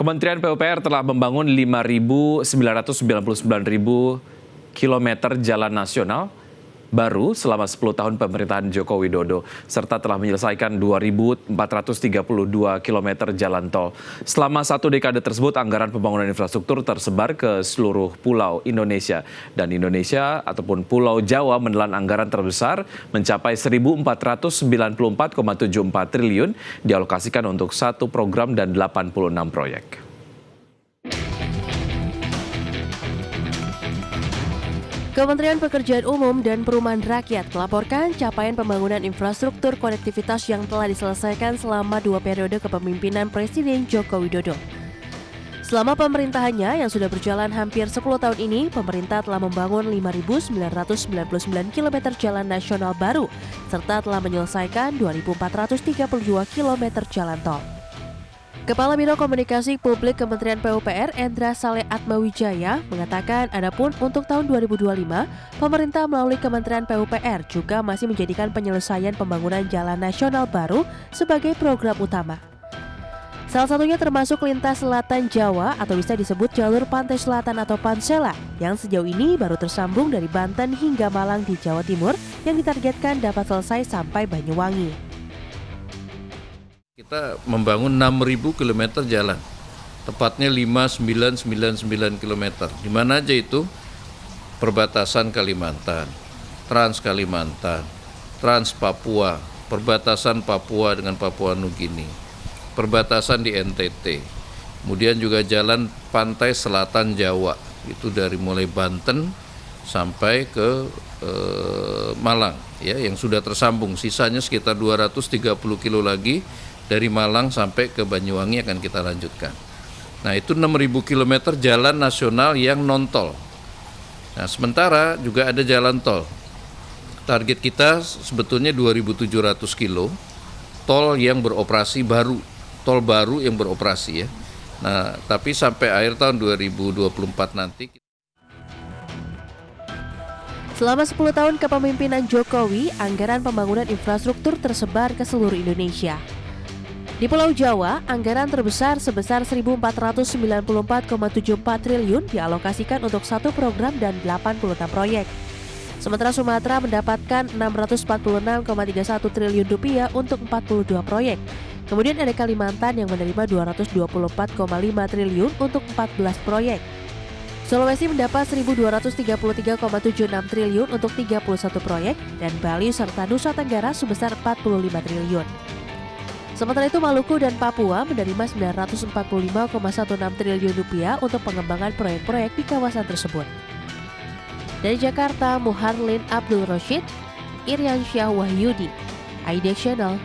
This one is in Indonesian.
Kementerian PUPR telah membangun 5.999 kilometer jalan nasional baru selama 10 tahun pemerintahan Joko Widodo, serta telah menyelesaikan 2.432 kilometer jalan tol. Selama satu dekade tersebut, anggaran pembangunan infrastruktur tersebar ke seluruh pulau Indonesia. Dan Indonesia ataupun Pulau Jawa menelan anggaran terbesar mencapai 1.494,74 triliun dialokasikan untuk satu program dan 86 proyek. Kementerian Pekerjaan Umum dan Perumahan Rakyat melaporkan capaian pembangunan infrastruktur konektivitas yang telah diselesaikan selama 2 periode kepemimpinan Presiden Joko Widodo. Selama pemerintahannya yang sudah berjalan hampir 10 tahun ini, pemerintah telah membangun 5.999 km jalan nasional baru, serta telah menyelesaikan 2.432 km jalan tol. Kepala Biro Komunikasi Publik Kementerian PUPR Endra Saleh Atmawijaya mengatakan adapun untuk tahun 2025, pemerintah melalui Kementerian PUPR juga masih menjadikan penyelesaian pembangunan jalan nasional baru sebagai program utama. Salah satunya termasuk lintas selatan Jawa atau bisa disebut jalur pantai selatan atau Pansela yang sejauh ini baru tersambung dari Banten hingga Malang di Jawa Timur yang ditargetkan dapat selesai sampai Banyuwangi. Kita membangun 6.000 km jalan, tepatnya 5.999 km. Di mana aja itu? Perbatasan Kalimantan, Trans Kalimantan, Trans Papua, perbatasan Papua dengan Papua Nugini, perbatasan di NTT, kemudian juga jalan pantai selatan Jawa, itu dari mulai Banten sampai ke Malang, ya, yang sudah tersambung. Sisanya sekitar 230 kilo lagi. Dari Malang sampai ke Banyuwangi akan kita lanjutkan. Nah, itu 6.000 km jalan nasional yang non-tol. Nah, sementara juga ada jalan tol. Target kita sebetulnya 2.700 kilo tol yang beroperasi baru, tol baru yang beroperasi ya. Nah, tapi sampai akhir tahun 2024 nanti. Selama 10 tahun kepemimpinan Jokowi, anggaran pembangunan infrastruktur tersebar ke seluruh Indonesia. Di Pulau Jawa, anggaran terbesar sebesar 1.494,74 triliun dialokasikan untuk satu program dan 86 proyek. Sementara Sumatera mendapatkan 646,31 triliun rupiah untuk 42 proyek. Kemudian ada Kalimantan yang menerima 224,5 triliun untuk 14 proyek. Sulawesi mendapat 1.233,76 triliun untuk 31 proyek dan Bali serta Nusa Tenggara sebesar 45 triliun. Sementara itu Maluku dan Papua menerima 945,16 triliun rupiah untuk pengembangan proyek-proyek di kawasan tersebut. Dari Jakarta, Muharlin Abdul Rashid, Irian Syah Wahyudi, IDX Channel.